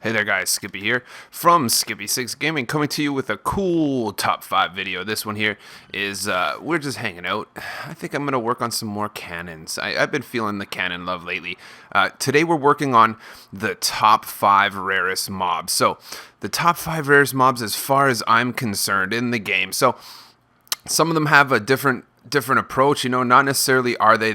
Hey there guys, Skippy here from Skippy6 Gaming, coming to you with a cool top 5 video. This one here is, we're just hanging out. I think I'm going to work on some more cannons. I've been feeling the cannon love lately. Today we're working on the top 5 rarest mobs. So, the top 5 rarest mobs as far as I'm concerned in the game. So, some of them have a different approach, you know, not necessarily are they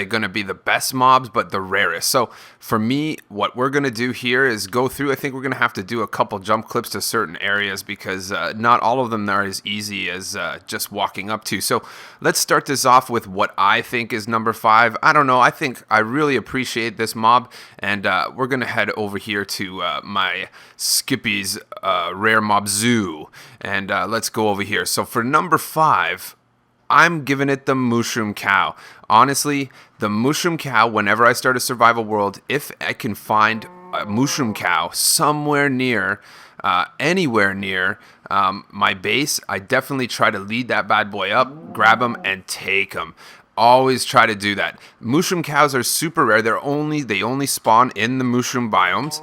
going to be the best mobs, but the rarest. So for me, what we're going to do here is go through. I think we're going to have to do a couple jump clips to certain areas because not all of them are as easy as just walking up to. So let's start this off with what I think is number 5. I don't know. I think I really appreciate this mob, and we're going to head over here to my Skippy's rare mob zoo, and let's go over here. So for number 5, I'm giving it the mushroom cow. Honestly, the mushroom cow, whenever I start a survival world, if I can find a mushroom cow somewhere near, anywhere near my base, I definitely try to lead that bad boy up, grab him, and take him. Always try to do that. Mushroom cows are super rare. They only spawn in the mushroom biomes.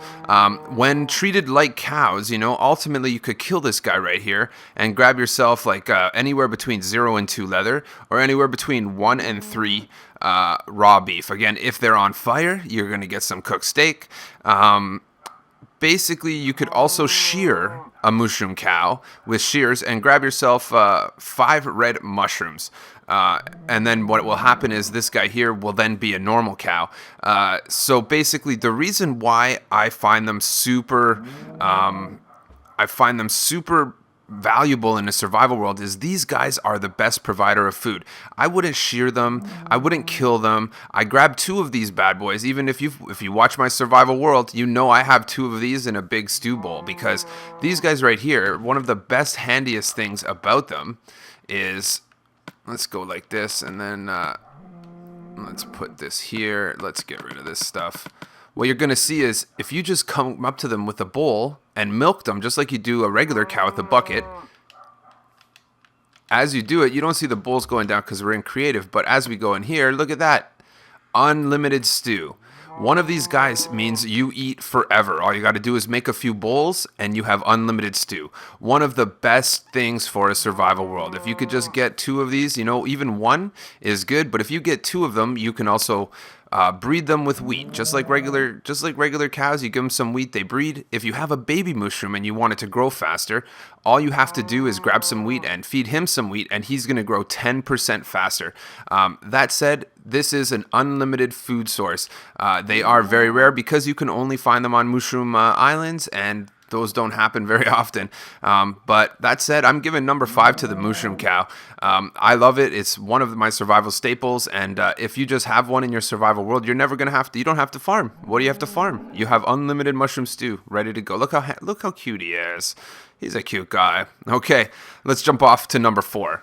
When treated like cows, you know, ultimately you could kill this guy right here and grab yourself like anywhere between 0 and 2 leather, or anywhere between 1 and 3 raw beef. Again, if they're on fire, you're gonna get some cooked steak. Basically, you could also shear a mushroom cow with shears and grab yourself 5 red mushrooms. And then what will happen is this guy here will then be a normal cow. So basically, the reason why I find them super valuable in a survival world is these guys are the best provider of food. I wouldn't shear them, I wouldn't kill them. I grabbed 2 of these bad boys. Even if you watch my survival world, you know I have 2 of these in a big stew bowl, because these guys right here, one of the best handiest things about them is, let's go like this, and then let's put this here. Let's get rid of this stuff. What you're going to see is if you just come up to them with a bowl and milk them just like you do a regular cow with a bucket, as you do it, you don't see the bowls going down because we're in creative, but as we go in here, look at that. Unlimited stew. One of these guys means you eat forever. All you got to do is make a few bowls and you have unlimited stew. One of the best things for a survival world. If you could just get 2 of these, you know, even 1 is good, but if you get 2 of them, you can also breed them with wheat. Just like regular cows, you give them some wheat, they breed. If you have a baby mushroom and you want it to grow faster, all you have to do is grab some wheat and feed him some wheat, and he's going to grow 10% faster. That said, this is an unlimited food source. They are very rare because you can only find them on mushroom islands, and those don't happen very often. But that said, I'm giving number 5 to the mushroom cow. I love it. It's one of my survival staples. And if you just have one in your survival world, you're never gonna you don't have to farm. What do you have to farm? You have unlimited mushroom stew ready to go. Look how cute he is. He's a cute guy. Okay, let's jump off to number 4.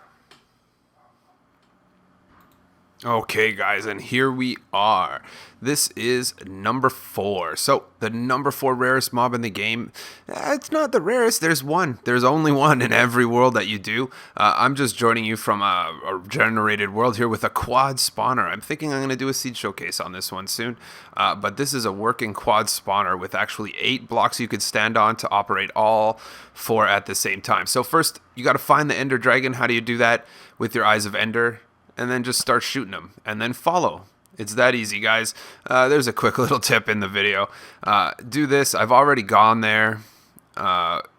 Okay, guys, and here we are. This is number 4. So, the number 4 rarest mob in the game, it's not the rarest. There's one. There's only one in every world that you do. I'm just joining you from a generated world here with a quad spawner. I'm thinking I'm going to do a seed showcase on this one soon. But this is a working quad spawner with actually 8 blocks you could stand on to operate all 4 at the same time. So, first, you got to find the Ender Dragon. How do you do that? With your Eyes of Ender. And then just start shooting them, and then follow. It's that easy, guys. There's a quick little tip in the video. Do this. I've already gone there.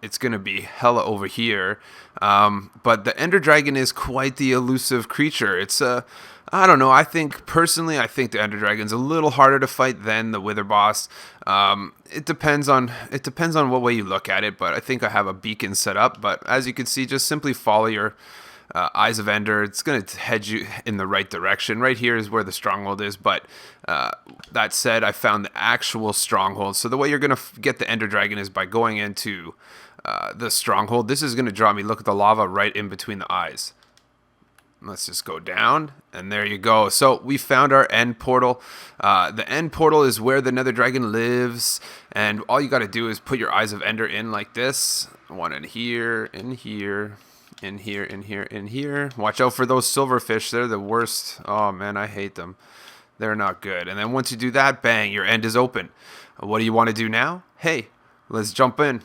It's going to be hella over here. But the Ender Dragon is quite the elusive creature. It's I don't know. I think the Ender Dragon's a little harder to fight than the Wither Boss. It depends on what way you look at it. But I think I have a beacon set up. But as you can see, just simply follow your Eyes of Ender. It's going to head you in the right direction. Right here is where the stronghold is, but that said, I found the actual stronghold. So the way you're going to get the Ender Dragon is by going into the stronghold. This is going to draw me, look at the lava right in between the eyes. Let's just go down, and there you go. So we found our end portal. The end portal is where the Nether Dragon lives, and all you got to do is put your Eyes of Ender in like this. One in here, in here, in here, in here, in here. Watch out for those silverfish. They're the worst. Oh man, I hate them. They're not good. And then once you do that, bang, your end is open. What do you want to do now? hey, let's jump in.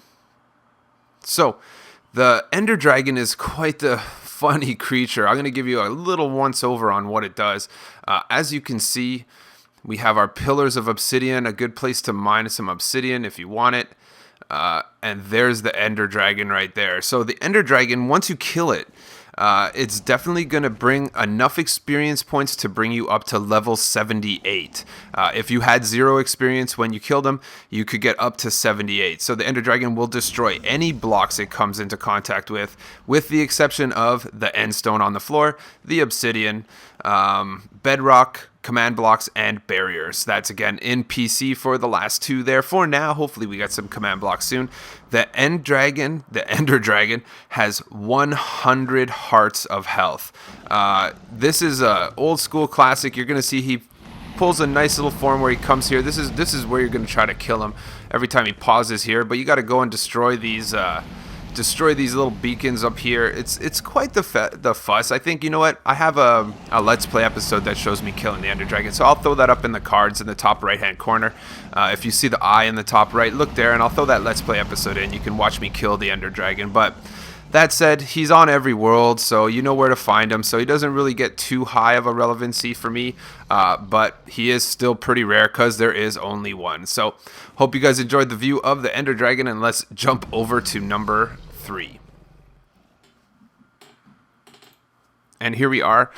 So, the Ender Dragon is quite the funny creature. I'm going to give you a little once over on what it does. As you can see, we have our pillars of obsidian, a good place to mine some obsidian if you want it. And there's the Ender Dragon right there. So the Ender Dragon, once you kill it, it's definitely going to bring enough experience points to bring you up to level 78. If you had 0 experience when you killed him, you could get up to 78. So the Ender Dragon will destroy any blocks it comes into contact with the exception of the endstone on the floor, the obsidian, bedrock, command blocks, and barriers. That's again in PC for the last 2 there for now. Hopefully we get some command blocks soon. The Ender Dragon has 100 hearts of health. This is a old school classic. You're gonna see he pulls a nice little form where he comes here. This is where you're gonna try to kill him every time he pauses here. But you got to go and destroy these little beacons up here. It's quite the fuss. I think, you know what, I have a Let's Play episode that shows me killing the Ender Dragon, so I'll throw that up in the cards in the top right hand corner. If you see the eye in the top right, look there, and I'll throw that Let's Play episode in. You can watch me kill the Ender Dragon. But that said, he's on every world, so you know where to find him. So he doesn't really get too high of a relevancy for me, but he is still pretty rare because there is only one. So hope you guys enjoyed the view of the Ender Dragon, and let's jump over to number 3. And here we are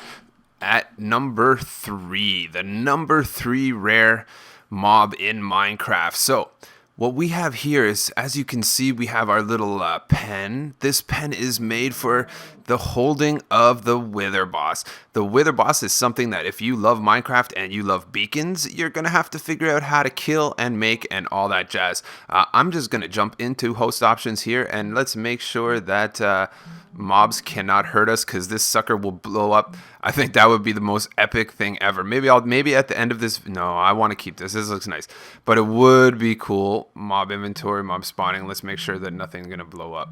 at number 3, the number 3 rare mob in Minecraft. So what we have here is, as you can see, we have our little pen. This pen is made for the holding of the Wither Boss. The Wither Boss is something that if you love Minecraft and you love beacons, you're going to have to figure out how to kill and make and all that jazz. I'm just going to jump into host options here, and let's make sure that mobs cannot hurt us, because this sucker will blow up. I think that would be the most epic thing ever. Maybe at the end of this, no, I want to keep this. This looks nice, but it would be cool. Mob inventory, mob spawning. Let's make sure that nothing's gonna blow up.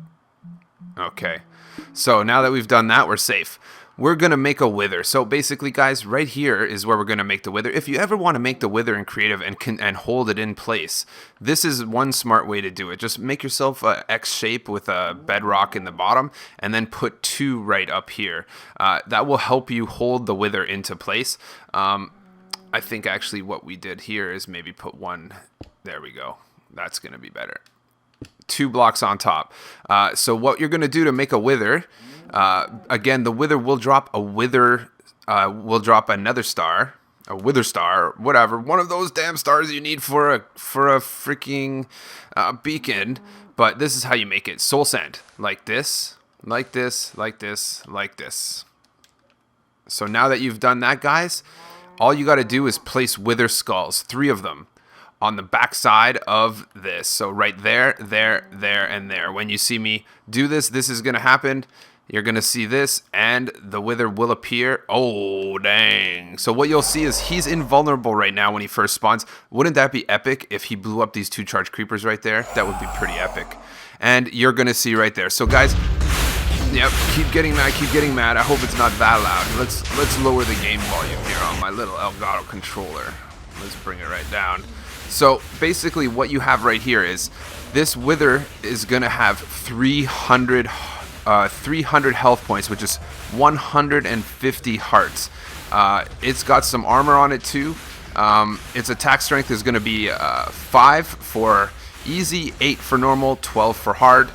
Okay, so now that we've done that, we're safe. We're gonna make a wither. So basically, guys, right here is where we're gonna make the wither. If you ever want to make the wither in creative and hold it in place, this is one smart way to do it. Just make yourself a X shape with a bedrock in the bottom, and then put 2 right up here. That will help you hold the wither into place. I think actually what we did here is maybe put 1. There we go. That's gonna be better. 2 blocks on top. So what you're gonna do to make a wither. Again, the wither will drop another star, a wither star, whatever, one of those damn stars you need for a freaking beacon. But this is how you make it: soul sand, like this, like this, like this, like this. So now that you've done that, guys, all you got to do is place wither skulls, 3 of them, on the back side of this. So right there, there, there, and there. When you see me do this, this is gonna happen. You're going to see this, and the wither will appear. Oh, dang. So what you'll see is he's invulnerable right now when he first spawns. Wouldn't that be epic if he blew up these 2 charged creepers right there? That would be pretty epic. And you're going to see right there. So, guys, yep, keep getting mad. I hope it's not that loud. Let's lower the game volume here on my little Elgato controller. Let's bring it right down. So, basically, what you have right here is this wither is going to have 300 health points, which is 150 hearts. It's got some armor on it too. Its attack strength is going to be 5 for easy, 8 for normal, 12 for hard.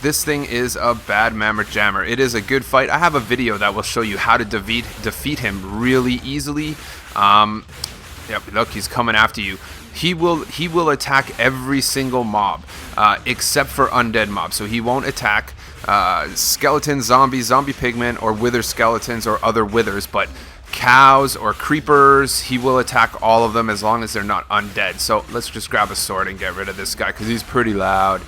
This thing is a bad mammoth jammer. It is a good fight. I have a video that will show you how to defeat him really easily. Yep, look, he's coming after you. He will attack every single mob except for undead mobs. So he won't attack skeletons, zombies, zombie pigmen, or wither skeletons or other withers, but cows or creepers, he will attack all of them as long as they're not undead. So let's just grab a sword and get rid of this guy because he's pretty loud.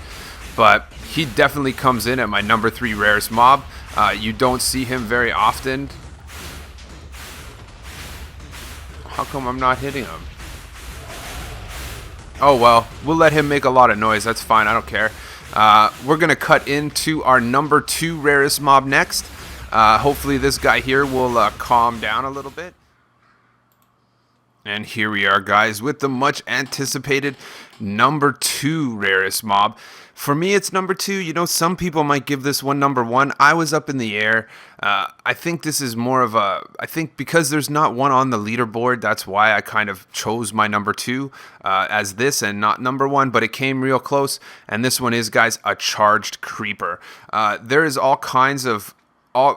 But he definitely comes in at my number 3 rarest mob. You don't see him very often. How come I'm not hitting him? Oh well, we'll let him make a lot of noise. That's fine, I don't care. We're gonna cut into our number 2 rarest mob next. Hopefully this guy here will calm down a little bit. And here we are, guys, with the much anticipated number 2 rarest mob. For me, it's number 2. You know, some people might give this one number 1. I was up in the air. I think this is more of a... I think because there's not one on the leaderboard, that's why I kind of chose my number 2 as this and not number 1. But it came real close. And this one is, guys, a charged creeper. There is all kinds of...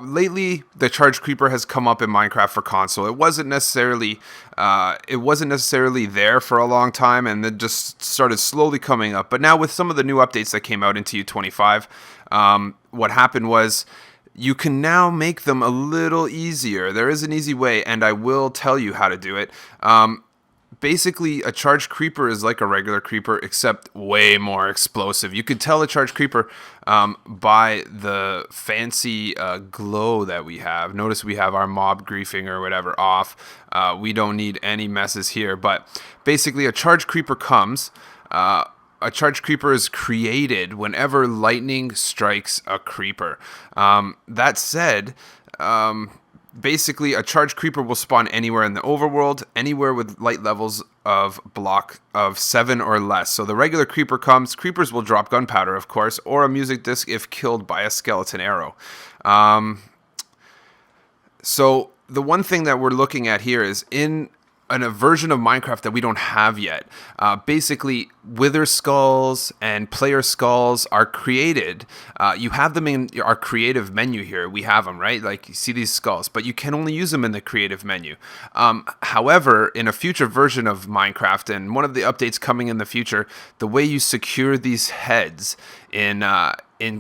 lately, the charged creeper has come up in Minecraft for console. It wasn't necessarily there for a long time, and then just started slowly coming up. But now with some of the new updates that came out in TU25, what happened was you can now make them a little easier. There is an easy way, and I will tell you how to do it. Basically, a charged creeper is like a regular creeper, except way more explosive. You could tell a charged creeper by the fancy glow that we have. Notice we have our mob griefing or whatever off. We don't need any messes here. But basically, a charged creeper comes. A charged creeper is created whenever lightning strikes a creeper. That said... basically, a charged creeper will spawn anywhere in the overworld, anywhere with light levels of block of 7 or less. So the regular creeper comes, creepers will drop gunpowder, of course, or a music disc if killed by a skeleton arrow. So the one thing that we're looking at here is in a version of Minecraft that we don't have yet. Basically, wither skulls and player skulls are created. You have them in our creative menu here. We have them, right? Like, you see these skulls, but you can only use them in the creative menu. However, in a future version of Minecraft, and one of the updates coming in the future, the way you secure these heads in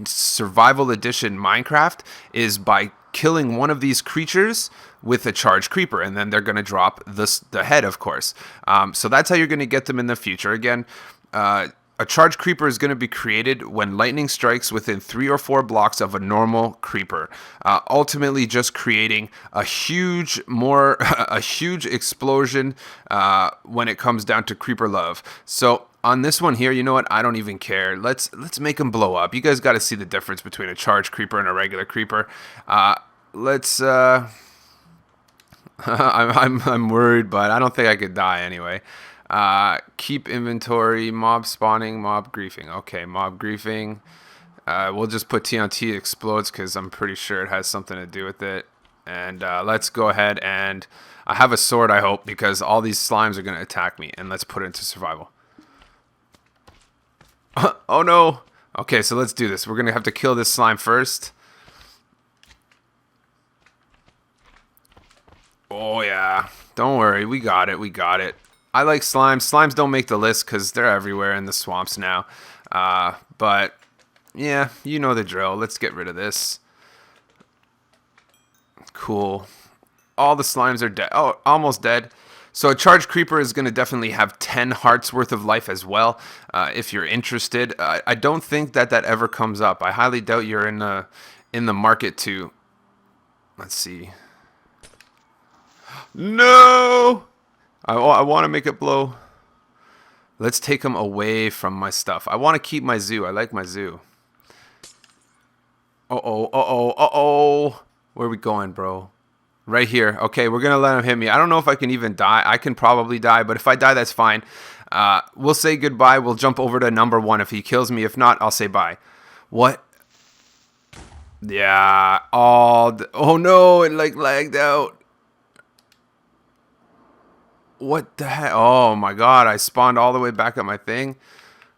Survival Edition Minecraft is by killing one of these creatures with a charged creeper, and then they're going to drop the head, of course. So that's how you're going to get them in the future. Again, a charged creeper is going to be created when lightning strikes within 3 or 4 blocks of a normal creeper, ultimately just creating a huge explosion when it comes down to creeper love. So on this one here, you know what? I don't even care. Let's make them blow up. You guys got to see the difference between a charged creeper and a regular creeper. I'm worried, but I don't think I could die anyway. Keep inventory, mob spawning, mob griefing. Okay, mob griefing. We'll just put TNT explodes because I'm pretty sure it has something to do with it. And let's go ahead and... I have a sword, I hope, because all these slimes are going to attack me. And let's put it into survival. Oh no! Okay, so let's do this. We're going to have to kill this slime first. Oh yeah, don't worry, we got it, I like slimes. Slimes don't make the list because they're everywhere in the swamps now. But yeah, you know the drill. Let's get rid of this. Cool. All the slimes are dead. Oh, almost dead. So a charged creeper is going to definitely have 10 hearts worth of life as well, if you're interested. I don't think that ever comes up. I highly doubt you're in the market to... Let's see... No! I want to make it blow. Let's take them away from my stuff. I want to keep my zoo. I like my zoo. Uh-oh, uh-oh, uh-oh. Where are we going, bro? Right here. Okay, we're going to let him hit me. I don't know if I can even die. I can probably die, but if I die, that's fine. We'll say goodbye. We'll jump over to number 1 if he kills me. If not, I'll say bye. What? Yeah. Oh, no. It, like, lagged out. What the heck? Oh my god, I spawned all the way back at my thing.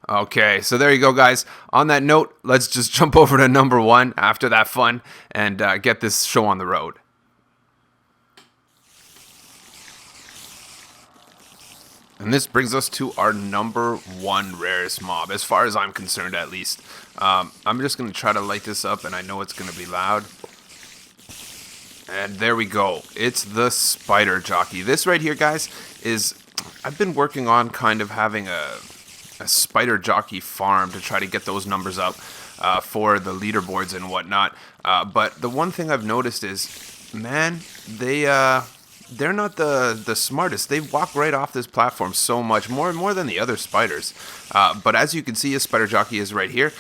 Okay, so there you go, guys. On that note, let's just jump over to number 1 after that fun and get this show on the road. And this brings us to our number 1 rarest mob, as far as I'm concerned at least. I'm just going to try to light this up, and I know it's going to be loud. And there we go. It's the spider jockey. This right here, guys, is... I've been working on kind of having a spider jockey farm to try to get those numbers up for the leaderboards and whatnot. But the one thing I've noticed is, man, they're not the smartest. They walk right off this platform so much, more than the other spiders. But as you can see, a spider jockey is right here.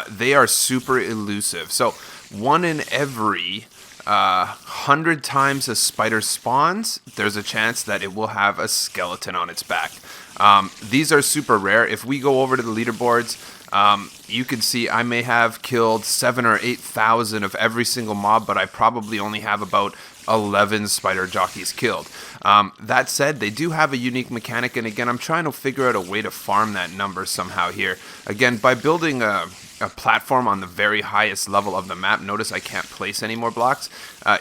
They are super elusive. So one in every 100 times a spider spawns, there's a chance that it will have a skeleton on its back. These are super rare. If we go over to the leaderboards, you can see I may have killed 7,000 or 8,000 of every single mob, but I probably only have about 11 spider jockeys killed. That said, they do have a unique mechanic, and again, I'm trying to figure out a way to farm that number somehow here. Again, by building a platform on the very highest level of the map, notice I can't place any more blocks,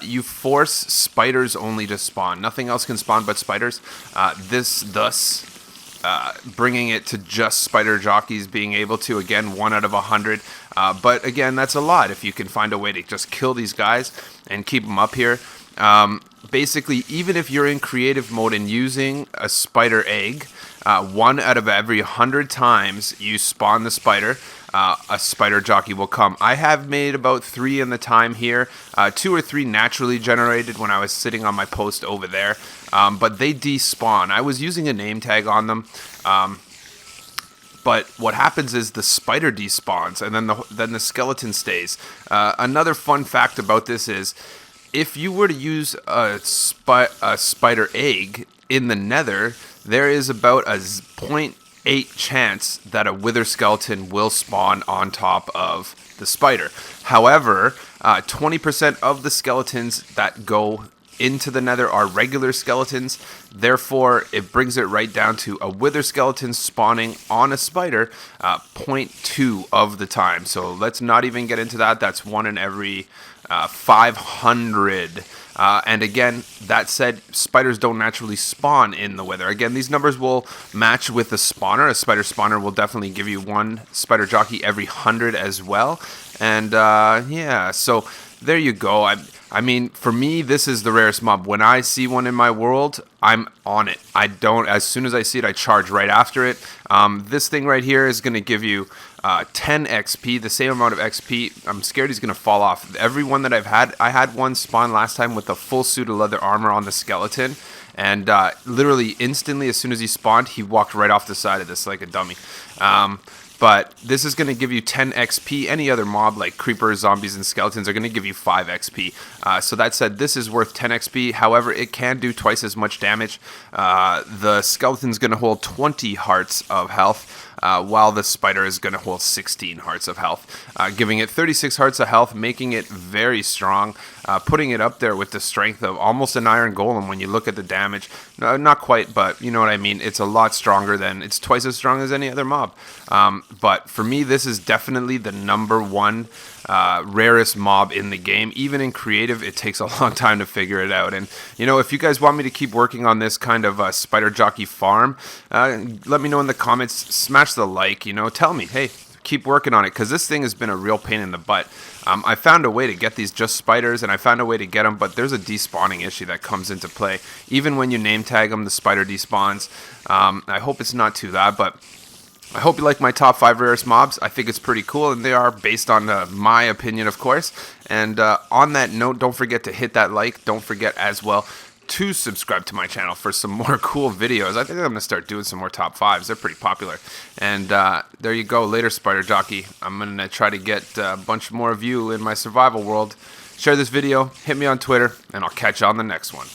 you force spiders only to spawn. Nothing else can spawn but spiders. Thus bringing it to just spider jockeys being able to, again, 1 out of 100. But again, that's a lot if you can find a way to just kill these guys and keep them up here. Basically, even if you're in creative mode and using a spider egg, 1 out of every 100 times you spawn the spider, a spider jockey will come. I have made about 3 in the time here, 2 or 3 naturally generated when I was sitting on my post over there, but they despawn. I was using a name tag on them, but what happens is the spider despawns, and then the skeleton stays. Another fun fact about this is, if you were to use a spider egg in the nether, there is about a 0.8 chance that a wither skeleton will spawn on top of the spider. However, 20% of the skeletons that go into the nether are regular skeletons. Therefore, it brings it right down to a wither skeleton spawning on a spider 0.2 of the time. So let's not even get into that. That's 1 in every 500. And again, that said, spiders don't naturally spawn in the wither. Again, these numbers will match with the spawner. A spider spawner will definitely give you 1 spider jockey every 100 as well. And yeah, so there you go. I mean, for me, this is the rarest mob. When I see one in my world, I'm on it. As soon as I see it, I charge right after it. This thing right here is going to give you 10 XP, the same amount of XP. I'm scared he's going to fall off. Every one that I had one spawn last time with a full suit of leather armor on the skeleton. And literally instantly, as soon as he spawned, he walked right off the side of this like a dummy. But this is going to give you 10 XP. Any other mob like creepers, zombies, and skeletons are going to give you 5 XP. So that said, this is worth 10 XP. However, it can do twice as much damage. The skeleton's going to hold 20 hearts of health, while the spider is going to hold 16 hearts of health, giving it 36 hearts of health, making it very strong, putting it up there with the strength of almost an iron golem when you look at the damage. No, not quite, but you know what I mean. It's a lot stronger it's twice as strong as any other mob. But for me, this is definitely the #1 rarest mob in the game. Even in creative, it takes a long time to figure it out. And you know, if you guys want me to keep working on this kind of spider jockey farm, let me know in the comments. Smash the like, you know, tell me, hey, keep working on it, because this thing has been a real pain in the butt. I found a way to get these just spiders, and I found a way to get them, but there's a despawning issue that comes into play. Even when you name tag them, the spider despawns. I hope it's not too bad, but I hope you like my top 5 rarest mobs. I think it's pretty cool, and they are based on my opinion, of course. And on that note, don't forget to hit that like. Don't forget as well to subscribe to my channel for some more cool videos. I think I'm going to start doing some more top 5s. They're pretty popular. And there you go. Later, Spider Jockey. I'm going to try to get a bunch more of you in my survival world. Share this video, hit me on Twitter, and I'll catch you on the next one.